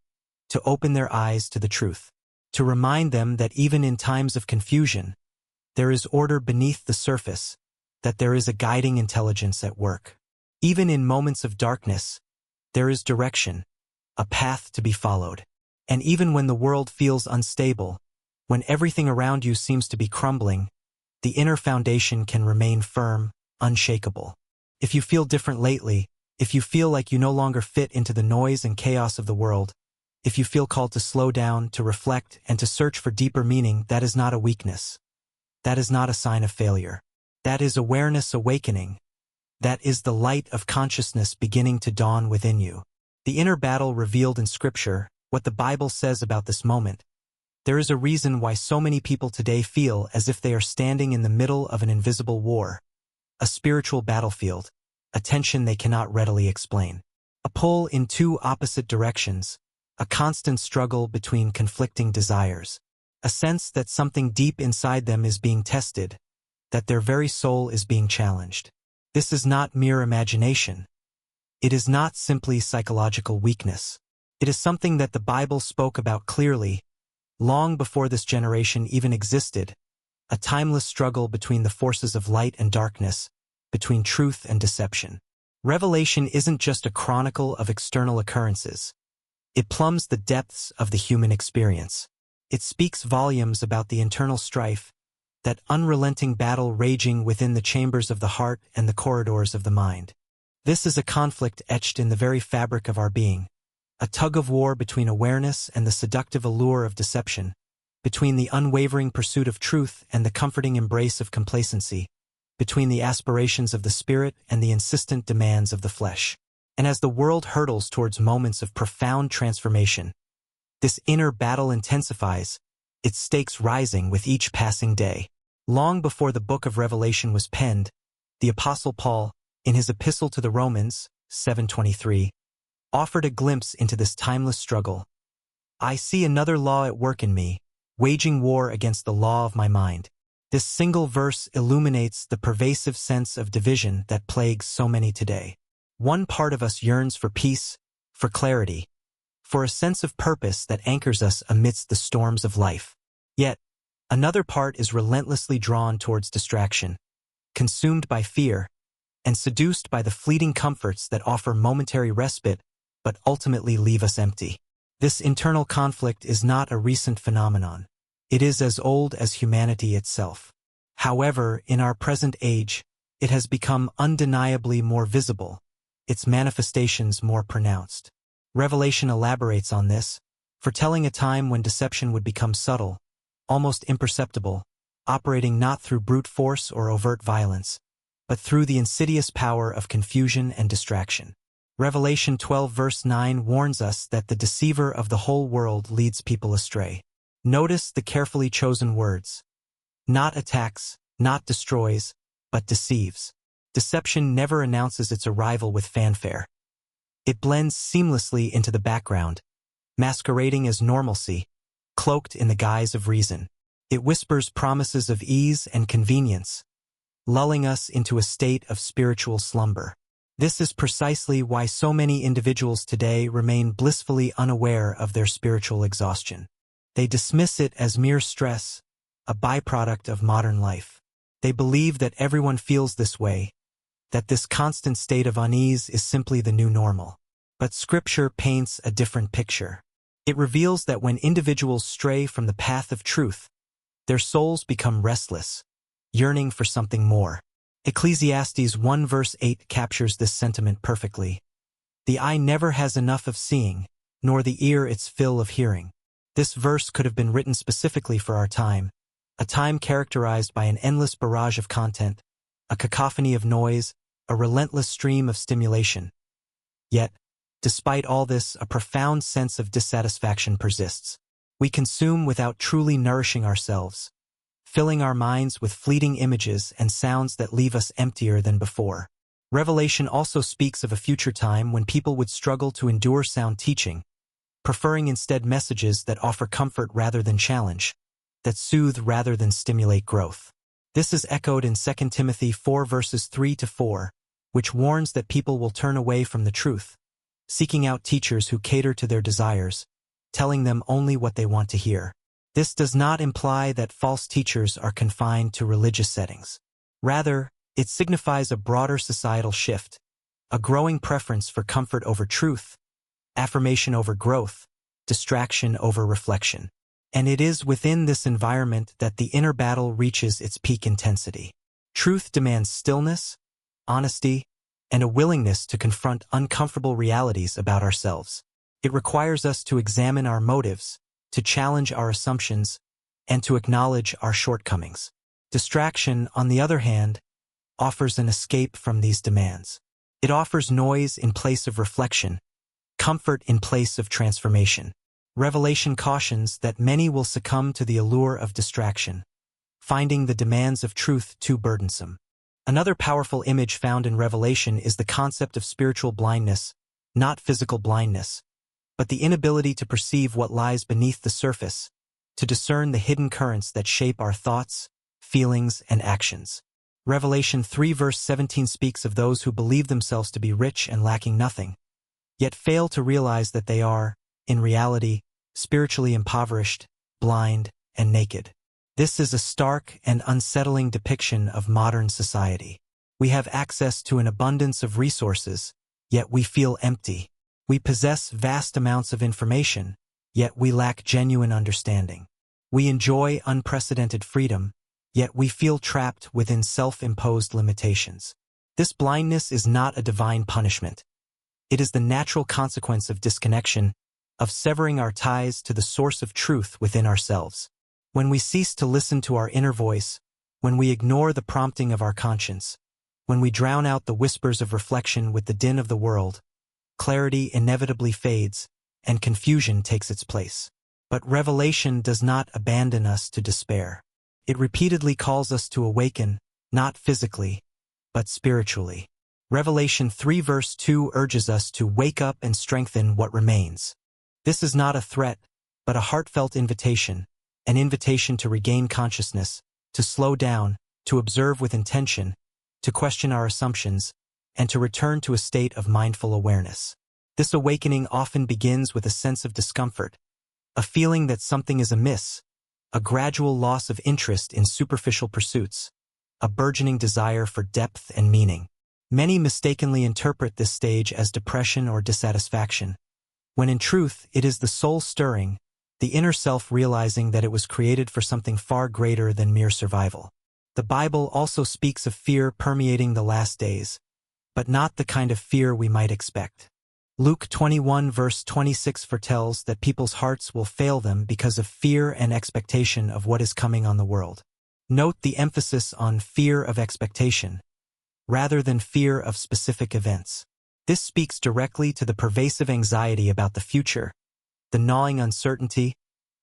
to open their eyes to the truth, to remind them that even in times of confusion, there is order beneath the surface, that there is a guiding intelligence at work. Even in moments of darkness, there is direction, a path to be followed. And even when the world feels unstable, when everything around you seems to be crumbling, the inner foundation can remain firm, unshakable. If you feel different lately, if you feel like you no longer fit into the noise and chaos of the world, if you feel called to slow down, to reflect, and to search for deeper meaning, that is not a weakness. That is not a sign of failure. That is awareness awakening. That is the light of consciousness beginning to dawn within you. The inner battle revealed in Scripture, what the Bible says about this moment. There is a reason why so many people today feel as if they are standing in the middle of an invisible war, a spiritual battlefield, a tension they cannot readily explain. A pull in two opposite directions, a constant struggle between conflicting desires, a sense that something deep inside them is being tested, that their very soul is being challenged. This is not mere imagination. It is not simply psychological weakness. It is something that the Bible spoke about clearly, long before this generation even existed, a timeless struggle between the forces of light and darkness, between truth and deception. Revelation isn't just a chronicle of external occurrences. It plumbs the depths of the human experience. It speaks volumes about the internal strife, that unrelenting battle raging within the chambers of the heart and the corridors of the mind. This is a conflict etched in the very fabric of our being, a tug-of-war between awareness and the seductive allure of deception, between the unwavering pursuit of truth and the comforting embrace of complacency, between the aspirations of the spirit and the insistent demands of the flesh. And as the world hurtles towards moments of profound transformation, this inner battle intensifies, its stakes rising with each passing day. Long before the book of Revelation was penned, the Apostle Paul, in his epistle to the Romans, 7:23, offered a glimpse into this timeless struggle. I see another law at work in me, waging war against the law of my mind. This single verse illuminates the pervasive sense of division that plagues so many today. One part of us yearns for peace, for clarity, for a sense of purpose that anchors us amidst the storms of life. Yet, another part is relentlessly drawn towards distraction, consumed by fear, and seduced by the fleeting comforts that offer momentary respite but ultimately leave us empty. This internal conflict is not a recent phenomenon. It is as old as humanity itself. However, in our present age, it has become undeniably more visible, its manifestations more pronounced. Revelation elaborates on this, foretelling a time when deception would become subtle, almost imperceptible, operating not through brute force or overt violence, but through the insidious power of confusion and distraction. Revelation 12 verse 9 warns us that the deceiver of the whole world leads people astray. Notice the carefully chosen words. Not attacks, not destroys, but deceives. Deception never announces its arrival with fanfare. It blends seamlessly into the background, masquerading as normalcy, cloaked in the guise of reason. It whispers promises of ease and convenience, lulling us into a state of spiritual slumber. This is precisely why so many individuals today remain blissfully unaware of their spiritual exhaustion. They dismiss it as mere stress, a byproduct of modern life. They believe that everyone feels this way, that this constant state of unease is simply the new normal. But Scripture paints a different picture. It reveals that when individuals stray from the path of truth, their souls become restless, yearning for something more. Ecclesiastes 1 verse 8 captures this sentiment perfectly. The eye never has enough of seeing, nor the ear its fill of hearing. This verse could have been written specifically for our time, a time characterized by an endless barrage of content, a cacophony of noise, a relentless stream of stimulation. Yet, despite all this, a profound sense of dissatisfaction persists. We consume without truly nourishing ourselves, filling our minds with fleeting images and sounds that leave us emptier than before. Revelation also speaks of a future time when people would struggle to endure sound teaching, preferring instead messages that offer comfort rather than challenge, that soothe rather than stimulate growth. This is echoed in 2 Timothy 4 verses 3 to 4, which warns that people will turn away from the truth, seeking out teachers who cater to their desires, telling them only what they want to hear. This does not imply that false teachers are confined to religious settings. Rather, it signifies a broader societal shift, a growing preference for comfort over truth, affirmation over growth, distraction over reflection. And it is within this environment that the inner battle reaches its peak intensity. Truth demands stillness, honesty, and a willingness to confront uncomfortable realities about ourselves. It requires us to examine our motives, to challenge our assumptions, and to acknowledge our shortcomings. Distraction, on the other hand, offers an escape from these demands. It offers noise in place of reflection, comfort in place of transformation. Revelation cautions that many will succumb to the allure of distraction, finding the demands of truth too burdensome. Another powerful image found in Revelation is the concept of spiritual blindness, not physical blindness, but the inability to perceive what lies beneath the surface, to discern the hidden currents that shape our thoughts, feelings, and actions. Revelation 3 verse 17 speaks of those who believe themselves to be rich and lacking nothing, yet fail to realize that they are, in reality, spiritually impoverished, blind, and naked. This is a stark and unsettling depiction of modern society. We have access to an abundance of resources, yet we feel empty. We possess vast amounts of information, yet we lack genuine understanding. We enjoy unprecedented freedom, yet we feel trapped within self-imposed limitations. This blindness is not a divine punishment. It is the natural consequence of disconnection, of severing our ties to the source of truth within ourselves. When we cease to listen to our inner voice, when we ignore the prompting of our conscience, when we drown out the whispers of reflection with the din of the world, clarity inevitably fades, and confusion takes its place. But Revelation does not abandon us to despair. It repeatedly calls us to awaken, not physically, but spiritually. Revelation 3 verse 2 urges us to wake up and strengthen what remains. This is not a threat, but a heartfelt invitation, an invitation to regain consciousness, to slow down, to observe with intention, to question our assumptions, and to return to a state of mindful awareness. This awakening often begins with a sense of discomfort, a feeling that something is amiss, a gradual loss of interest in superficial pursuits, a burgeoning desire for depth and meaning. Many mistakenly interpret this stage as depression or dissatisfaction, when in truth it is the soul stirring, the inner self realizing that it was created for something far greater than mere survival. The Bible also speaks of fear permeating the last days, but not the kind of fear we might expect. Luke 21 verse 26 foretells that people's hearts will fail them because of fear and expectation of what is coming on the world. Note the emphasis on fear of expectation, rather than fear of specific events. This speaks directly to the pervasive anxiety about the future, the gnawing uncertainty,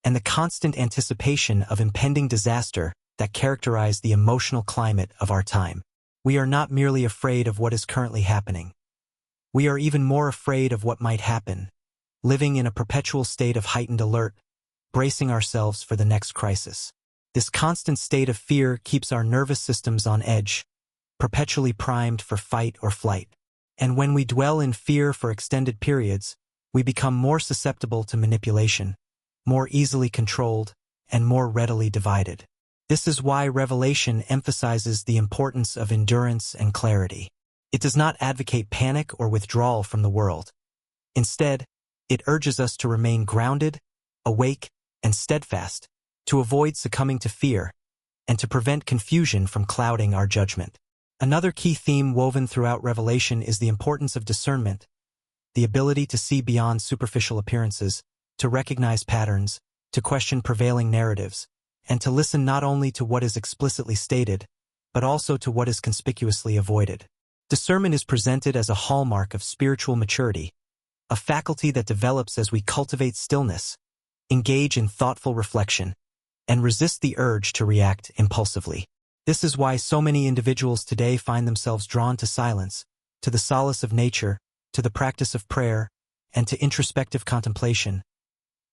and the constant anticipation of impending disaster that characterize the emotional climate of our time. We are not merely afraid of what is currently happening. We are even more afraid of what might happen, living in a perpetual state of heightened alert, bracing ourselves for the next crisis. This constant state of fear keeps our nervous systems on edge, perpetually primed for fight or flight. And when we dwell in fear for extended periods, we become more susceptible to manipulation, more easily controlled, and more readily divided. This is why Revelation emphasizes the importance of endurance and clarity. It does not advocate panic or withdrawal from the world. Instead, it urges us to remain grounded, awake, and steadfast, to avoid succumbing to fear, and to prevent confusion from clouding our judgment. Another key theme woven throughout Revelation is the importance of discernment, the ability to see beyond superficial appearances, to recognize patterns, to question prevailing narratives, and to listen not only to what is explicitly stated, but also to what is conspicuously avoided. Discernment is presented as a hallmark of spiritual maturity, a faculty that develops as we cultivate stillness, engage in thoughtful reflection, and resist the urge to react impulsively. This is why so many individuals today find themselves drawn to silence, to the solace of nature, to the practice of prayer, and to introspective contemplation,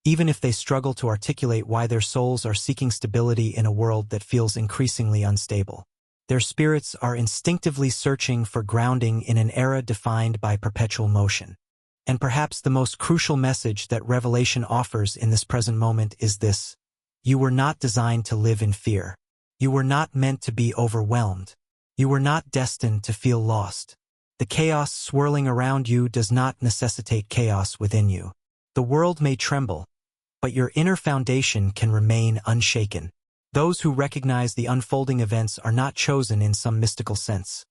even if they struggle to articulate why their souls are seeking stability in a world that feels increasingly unstable. Their spirits are instinctively searching for grounding in an era defined by perpetual motion. And perhaps the most crucial message that Revelation offers in this present moment is this: you were not designed to live in fear. You were not meant to be overwhelmed. You were not destined to feel lost. The chaos swirling around you does not necessitate chaos within you. The world may tremble, but your inner foundation can remain unshaken. Those who recognize the unfolding events are not chosen in some mystical sense.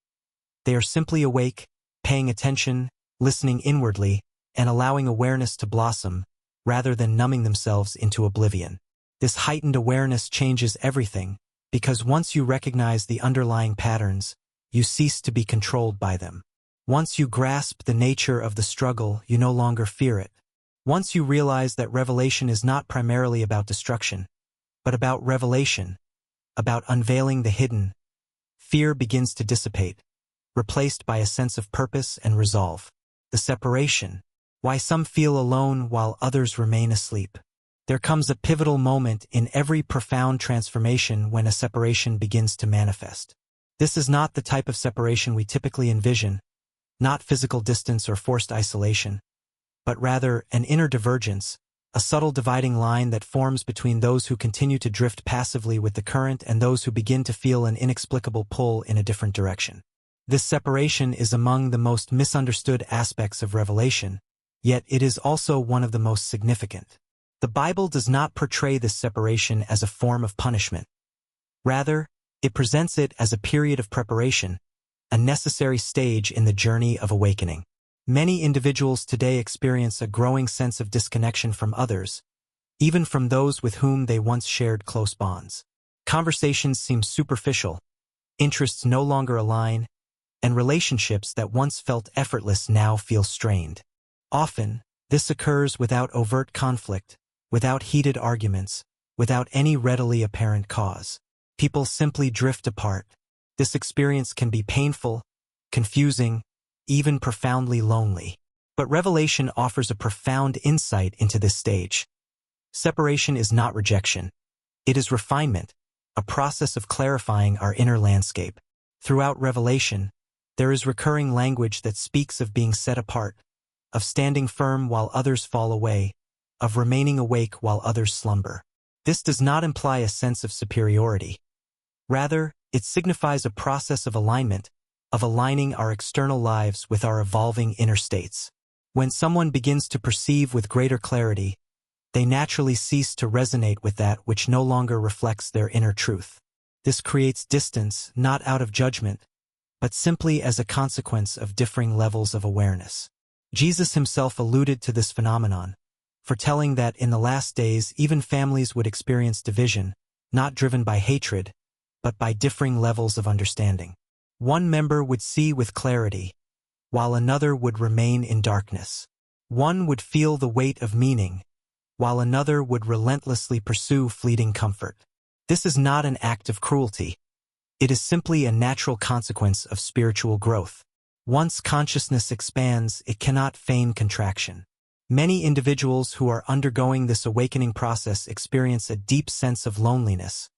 They are simply awake, paying attention, listening inwardly, and allowing awareness to blossom, rather than numbing themselves into oblivion. This heightened awareness changes everything, because once you recognize the underlying patterns, you cease to be controlled by them. Once you grasp the nature of the struggle, you no longer fear it. Once you realize that Revelation is not primarily about destruction, but about revelation, about unveiling the hidden, fear begins to dissipate, replaced by a sense of purpose and resolve. The separation, why some feel alone while others remain asleep. There comes a pivotal moment in every profound transformation when a separation begins to manifest. This is not the type of separation we typically envision, not physical distance or forced isolation, but rather an inner divergence, a subtle dividing line that forms between those who continue to drift passively with the current and those who begin to feel an inexplicable pull in a different direction. This separation is among the most misunderstood aspects of Revelation, yet it is also one of the most significant. The Bible does not portray this separation as a form of punishment. Rather, it presents it as a period of preparation, a necessary stage in the journey of awakening. Many individuals today experience a growing sense of disconnection from others, even from those with whom they once shared close bonds. Conversations seem superficial, interests no longer align, and relationships that once felt effortless now feel strained. Often, this occurs without overt conflict, without heated arguments, without any readily apparent cause. People simply drift apart. This experience can be painful, confusing, even profoundly lonely. But Revelation offers a profound insight into this stage. Separation is not rejection. It is refinement, a process of clarifying our inner landscape. Throughout Revelation, there is recurring language that speaks of being set apart, of standing firm while others fall away, of remaining awake while others slumber. This does not imply a sense of superiority. Rather, it signifies a process of alignment, of aligning our external lives with our evolving inner states. When someone begins to perceive with greater clarity, they naturally cease to resonate with that which no longer reflects their inner truth. This creates distance, not out of judgment, but simply as a consequence of differing levels of awareness. Jesus himself alluded to this phenomenon, foretelling that in the last days even families would experience division, not driven by hatred, but by differing levels of understanding. One member would see with clarity, while another would remain in darkness. One would feel the weight of meaning, while another would relentlessly pursue fleeting comfort. This is not an act of cruelty. It is simply a natural consequence of spiritual growth. Once consciousness expands, it cannot feign contraction. Many individuals who are undergoing this awakening process experience a deep sense of loneliness,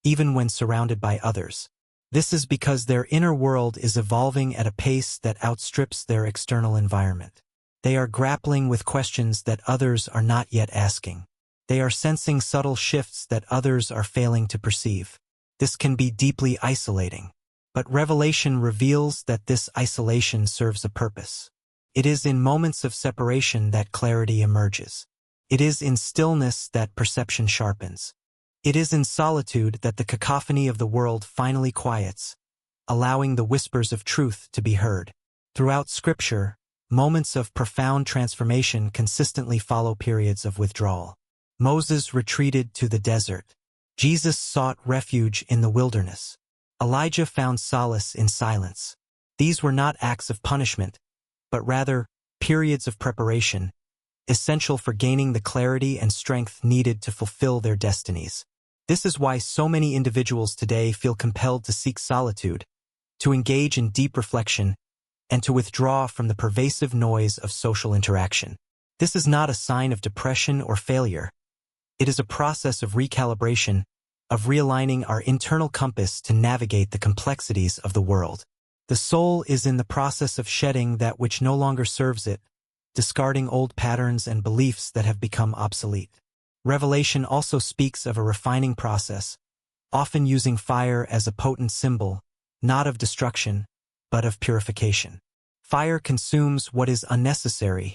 even when surrounded by others. This is because their inner world is evolving at a pace that outstrips their external environment. They are grappling with questions that others are not yet asking. They are sensing subtle shifts that others are failing to perceive. This can be deeply isolating. But Revelation reveals that this isolation serves a purpose. It is in moments of separation that clarity emerges. It is in stillness that perception sharpens. It is in solitude that the cacophony of the world finally quiets, allowing the whispers of truth to be heard. Throughout Scripture, moments of profound transformation consistently follow periods of withdrawal. Moses retreated to the desert. Jesus sought refuge in the wilderness. Elijah found solace in silence. These were not acts of punishment, but rather periods of preparation, essential for gaining the clarity and strength needed to fulfill their destinies. This is why so many individuals today feel compelled to seek solitude, to engage in deep reflection, and to withdraw from the pervasive noise of social interaction. This is not a sign of depression or failure. It is a process of recalibration, of realigning our internal compass to navigate the complexities of the world. The soul is in the process of shedding that which no longer serves it, discarding old patterns and beliefs that have become obsolete. Revelation also speaks of a refining process, often using fire as a potent symbol, not of destruction, but of purification. Fire consumes what is unnecessary,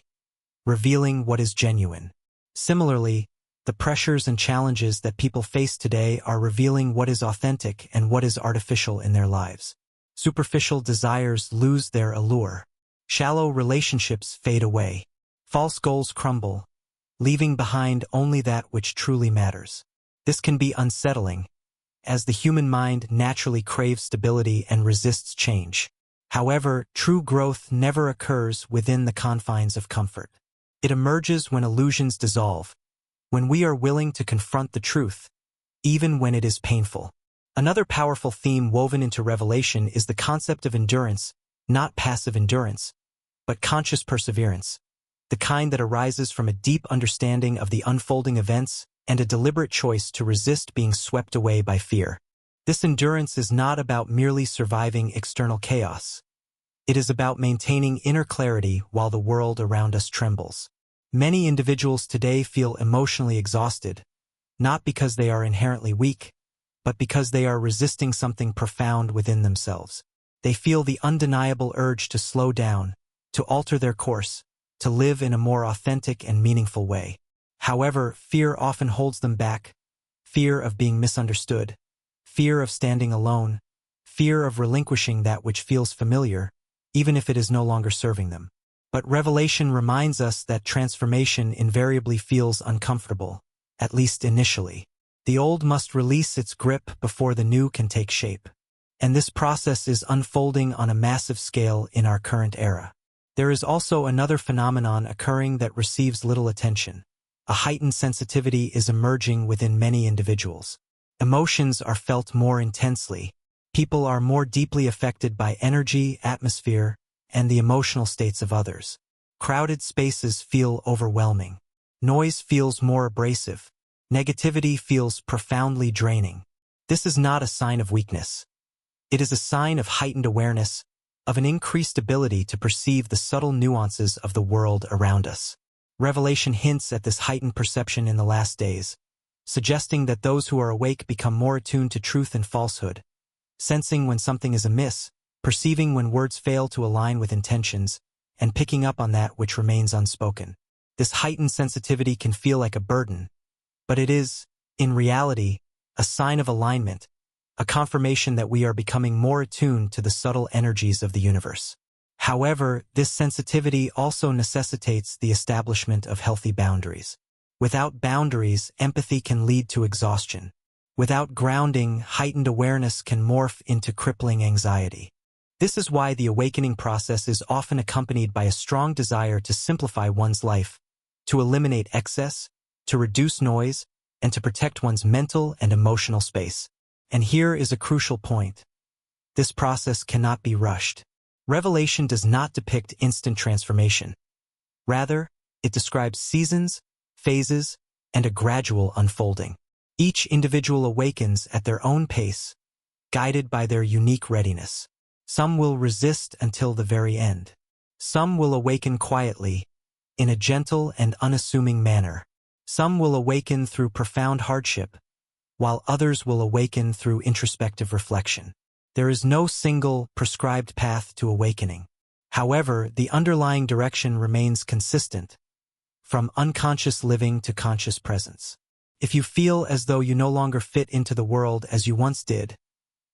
revealing what is genuine. Similarly, the pressures and challenges that people face today are revealing what is authentic and what is artificial in their lives. Superficial desires lose their allure. Shallow relationships fade away. False goals crumble, leaving behind only that which truly matters. This can be unsettling, as the human mind naturally craves stability and resists change. However, true growth never occurs within the confines of comfort. It emerges when illusions dissolve, when we are willing to confront the truth, even when it is painful. Another powerful theme woven into Revelation is the concept of endurance, not passive endurance, but conscious perseverance, the kind that arises from a deep understanding of the unfolding events and a deliberate choice to resist being swept away by fear. This endurance is not about merely surviving external chaos. It is about maintaining inner clarity while the world around us trembles. Many individuals today feel emotionally exhausted, not because they are inherently weak, but because they are resisting something profound within themselves. They feel the undeniable urge to slow down, to alter their course, to live in a more authentic and meaningful way. However, fear often holds them back. Fear of being misunderstood, fear of standing alone, fear of relinquishing that which feels familiar, even if it is no longer serving them. But Revelation reminds us that transformation invariably feels uncomfortable, at least initially. The old must release its grip before the new can take shape. And this process is unfolding on a massive scale in our current era. There is also another phenomenon occurring that receives little attention. A heightened sensitivity is emerging within many individuals. Emotions are felt more intensely. People are more deeply affected by energy, atmosphere, and the emotional states of others. Crowded spaces feel overwhelming. Noise feels more abrasive. Negativity feels profoundly draining. This is not a sign of weakness. It is a sign of heightened awareness, of an increased ability to perceive the subtle nuances of the world around us. Revelation hints at this heightened perception in the last days, suggesting that those who are awake become more attuned to truth and falsehood, sensing when something is amiss, perceiving when words fail to align with intentions, and picking up on that which remains unspoken. This heightened sensitivity can feel like a burden, but it is, in reality, a sign of alignment, a confirmation that we are becoming more attuned to the subtle energies of the universe. However, this sensitivity also necessitates the establishment of healthy boundaries. Without boundaries, empathy can lead to exhaustion. Without grounding, heightened awareness can morph into crippling anxiety. This is why the awakening process is often accompanied by a strong desire to simplify one's life, to eliminate excess, to reduce noise, and to protect one's mental and emotional space. And here is a crucial point. This process cannot be rushed. Revelation does not depict instant transformation. Rather, it describes seasons, phases, and a gradual unfolding. Each individual awakens at their own pace, guided by their unique readiness. Some will resist until the very end. Some will awaken quietly, in a gentle and unassuming manner. Some will awaken through profound hardship, while others will awaken through introspective reflection. There is no single, prescribed path to awakening. However, the underlying direction remains consistent, from unconscious living to conscious presence. If you feel as though you no longer fit into the world as you once did,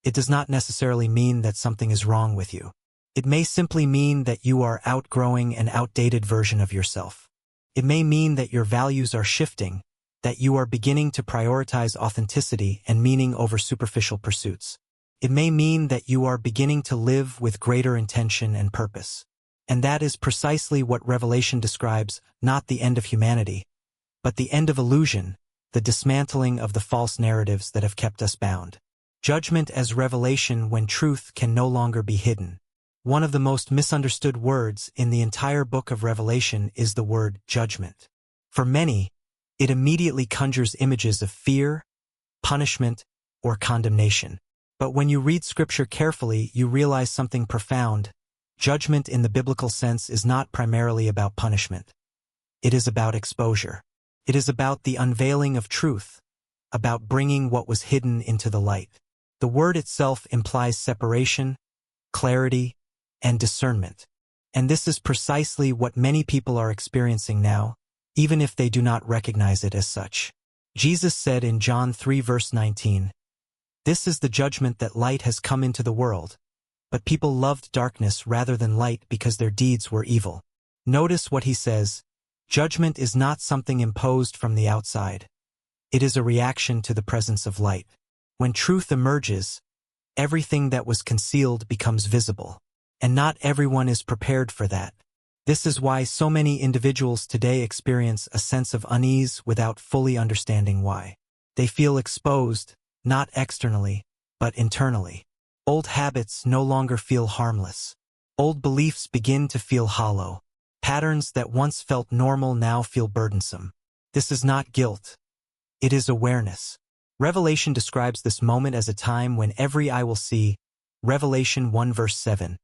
it does not necessarily mean that something is wrong with you. It may simply mean that you are outgrowing an outdated version of yourself. It may mean that your values are shifting, that you are beginning to prioritize authenticity and meaning over superficial pursuits. It may mean that you are beginning to live with greater intention and purpose. And that is precisely what Revelation describes, not the end of humanity, but the end of illusion, the dismantling of the false narratives that have kept us bound. Judgment as revelation when truth can no longer be hidden. One of the most misunderstood words in the entire book of Revelation is the word judgment. For many, it immediately conjures images of fear, punishment, or condemnation. But when you read Scripture carefully, you realize something profound. Judgment in the biblical sense is not primarily about punishment. It is about exposure. It is about the unveiling of truth, about bringing what was hidden into the light. The word itself implies separation, clarity, and discernment. And this is precisely what many people are experiencing now, even if they do not recognize it as such. Jesus said in John 3 verse 19, "This is the judgment that light has come into the world, but people loved darkness rather than light because their deeds were evil." Notice what he says, judgment is not something imposed from the outside. It is a reaction to the presence of light. When truth emerges, everything that was concealed becomes visible. And not everyone is prepared for that. This is why so many individuals today experience a sense of unease without fully understanding why. They feel exposed, not externally, but internally. Old habits no longer feel harmless. Old beliefs begin to feel hollow. Patterns that once felt normal now feel burdensome. This is not guilt. It is awareness. Revelation describes this moment as a time when every eye will see, Revelation 1 verse 7.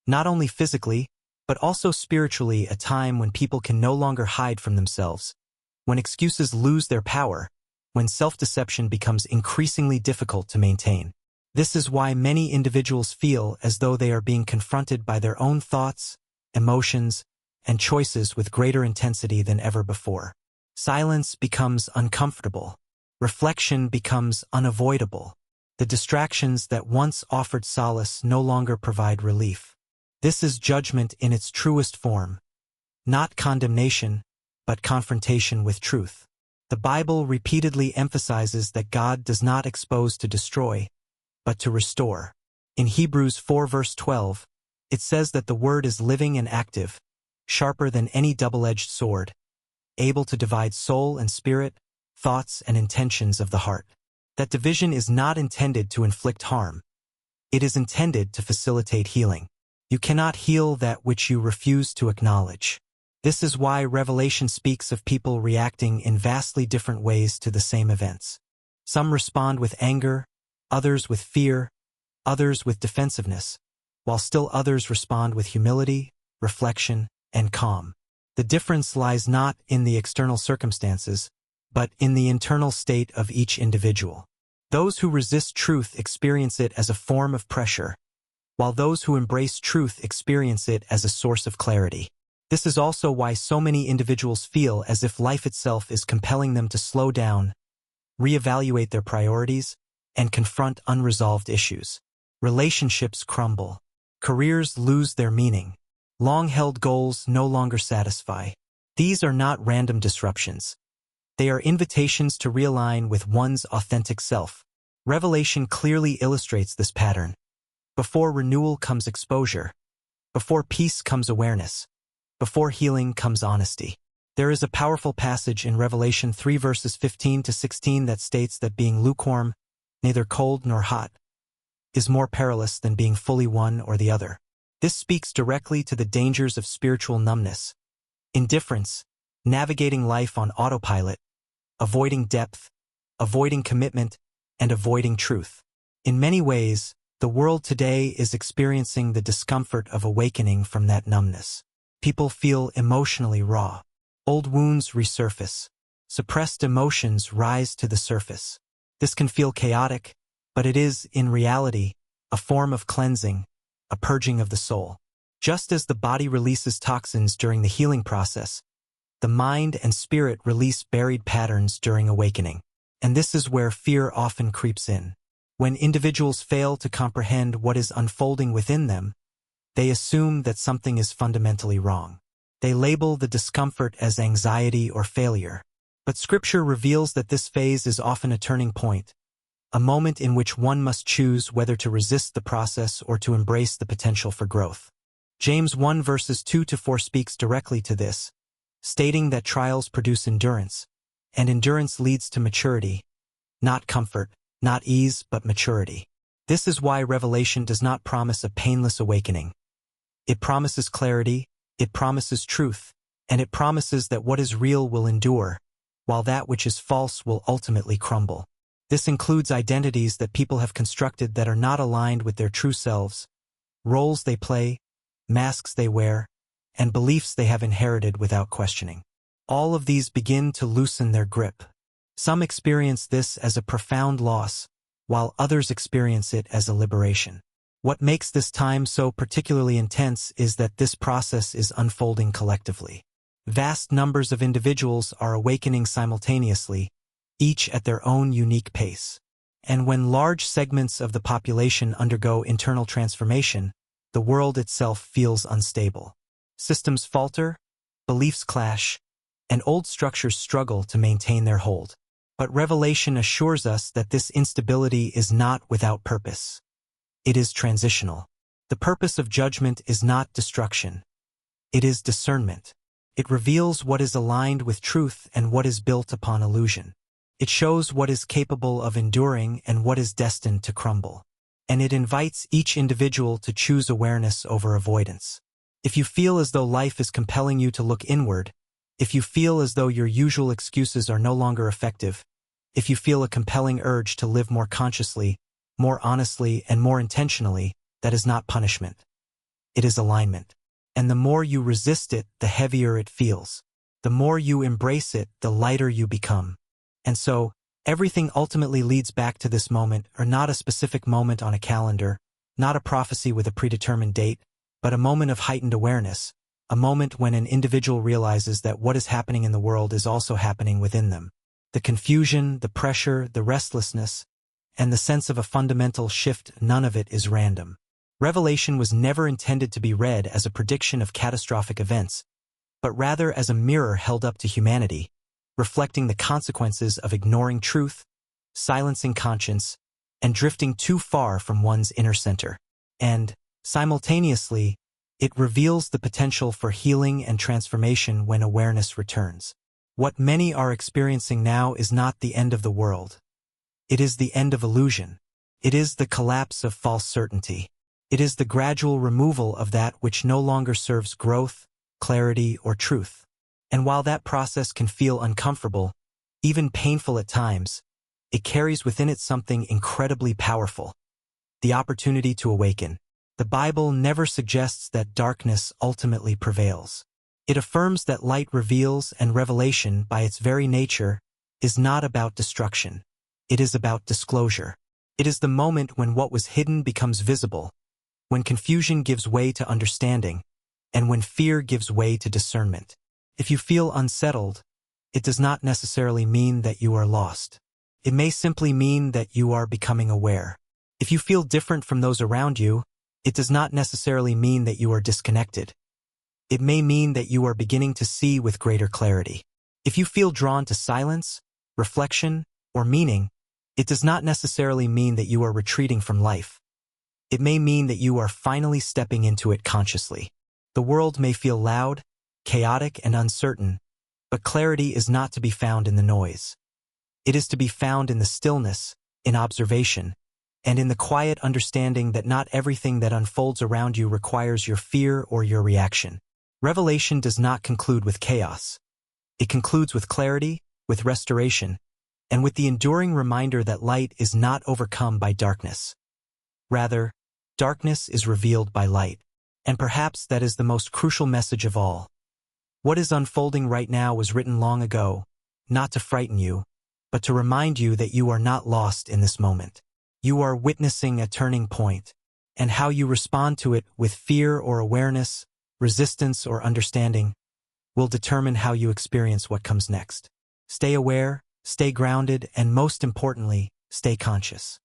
Not only physically, but also spiritually, a time when people can no longer hide from themselves, when excuses lose their power, when self-deception becomes increasingly difficult to maintain. This is why many individuals feel as though they are being confronted by their own thoughts, emotions, and choices with greater intensity than ever before. Silence becomes uncomfortable. Reflection becomes unavoidable. The distractions that once offered solace no longer provide relief. This is judgment in its truest form. Not condemnation, but confrontation with truth. The Bible repeatedly emphasizes that God does not expose to destroy, but to restore. In Hebrews 4 verse 12, it says that the word is living and active, sharper than any double-edged sword, able to divide soul and spirit, thoughts and intentions of the heart. That division is not intended to inflict harm. It is intended to facilitate healing. You cannot heal that which you refuse to acknowledge. This is why Revelation speaks of people reacting in vastly different ways to the same events. Some respond with anger, others with fear, others with defensiveness, while still others respond with humility, reflection, and calm. The difference lies not in the external circumstances, but in the internal state of each individual. Those who resist truth experience it as a form of pressure, while those who embrace truth experience it as a source of clarity. This is also why so many individuals feel as if life itself is compelling them to slow down, reevaluate their priorities, and confront unresolved issues. Relationships crumble. Careers lose their meaning. Long-held goals no longer satisfy. These are not random disruptions. They are invitations to realign with one's authentic self. Revelation clearly illustrates this pattern. Before renewal comes exposure. Before peace comes awareness. Before healing comes honesty. There is a powerful passage in Revelation 3 verses 15 to 16 that states that being lukewarm, neither cold nor hot, is more perilous than being fully one or the other. This speaks directly to the dangers of spiritual numbness, indifference, navigating life on autopilot, avoiding depth, avoiding commitment, and avoiding truth. In many ways, the world today is experiencing the discomfort of awakening from that numbness. People feel emotionally raw. Old wounds resurface. Suppressed emotions rise to the surface. This can feel chaotic, but it is, in reality, a form of cleansing, a purging of the soul. Just as the body releases toxins during the healing process, the mind and spirit release buried patterns during awakening. And this is where fear often creeps in. When individuals fail to comprehend what is unfolding within them, they assume that something is fundamentally wrong. They label the discomfort as anxiety or failure. But Scripture reveals that this phase is often a turning point, a moment in which one must choose whether to resist the process or to embrace the potential for growth. James 1 verses 2 to 4 speaks directly to this, stating that trials produce endurance, and endurance leads to maturity, not comfort, not ease, but maturity. This is why Revelation does not promise a painless awakening. It promises clarity, it promises truth, and it promises that what is real will endure, while that which is false will ultimately crumble. This includes identities that people have constructed that are not aligned with their true selves, roles they play, masks they wear, and beliefs they have inherited without questioning. All of these begin to loosen their grip. Some experience this as a profound loss, while others experience it as a liberation. What makes this time so particularly intense is that this process is unfolding collectively. Vast numbers of individuals are awakening simultaneously, each at their own unique pace. And when large segments of the population undergo internal transformation, the world itself feels unstable. Systems falter, beliefs clash, and old structures struggle to maintain their hold. But Revelation assures us that this instability is not without purpose. It is transitional. The purpose of judgment is not destruction. It is discernment. It reveals what is aligned with truth and what is built upon illusion. It shows what is capable of enduring and what is destined to crumble. And it invites each individual to choose awareness over avoidance. If you feel as though life is compelling you to look inward, if you feel as though your usual excuses are no longer effective, if you feel a compelling urge to live more consciously, more honestly, and more intentionally, that is not punishment. It is alignment. And the more you resist it, the heavier it feels. The more you embrace it, the lighter you become. And so, everything ultimately leads back to this moment, or not a specific moment on a calendar, not a prophecy with a predetermined date, but a moment of heightened awareness, a moment when an individual realizes that what is happening in the world is also happening within them. The confusion, the pressure, the restlessness, and the sense of a fundamental shift, none of it is random. Revelation was never intended to be read as a prediction of catastrophic events, but rather as a mirror held up to humanity, reflecting the consequences of ignoring truth, silencing conscience, and drifting too far from one's inner center. And, simultaneously, it reveals the potential for healing and transformation when awareness returns. What many are experiencing now is not the end of the world. It is the end of illusion. It is the collapse of false certainty. It is the gradual removal of that which no longer serves growth, clarity, or truth. And while that process can feel uncomfortable, even painful at times, it carries within it something incredibly powerful: the opportunity to awaken. The Bible never suggests that darkness ultimately prevails. It affirms that light reveals, and revelation, by its very nature, is not about destruction. It is about disclosure. It is the moment when what was hidden becomes visible, when confusion gives way to understanding, and when fear gives way to discernment. If you feel unsettled, it does not necessarily mean that you are lost. It may simply mean that you are becoming aware. If you feel different from those around you, it does not necessarily mean that you are disconnected. It may mean that you are beginning to see with greater clarity. If you feel drawn to silence, reflection, or meaning, it does not necessarily mean that you are retreating from life. It may mean that you are finally stepping into it consciously. The world may feel loud, chaotic, and uncertain, but clarity is not to be found in the noise. It is to be found in the stillness, in observation, and in the quiet understanding that not everything that unfolds around you requires your fear or your reaction. Revelation does not conclude with chaos. It concludes with clarity, with restoration, and with the enduring reminder that light is not overcome by darkness. Rather, darkness is revealed by light. And perhaps that is the most crucial message of all. What is unfolding right now was written long ago, not to frighten you, but to remind you that you are not lost in this moment. You are witnessing a turning point, and how you respond to it, with fear or awareness, resistance or understanding, will determine how you experience what comes next. Stay aware, stay grounded, and most importantly, stay conscious.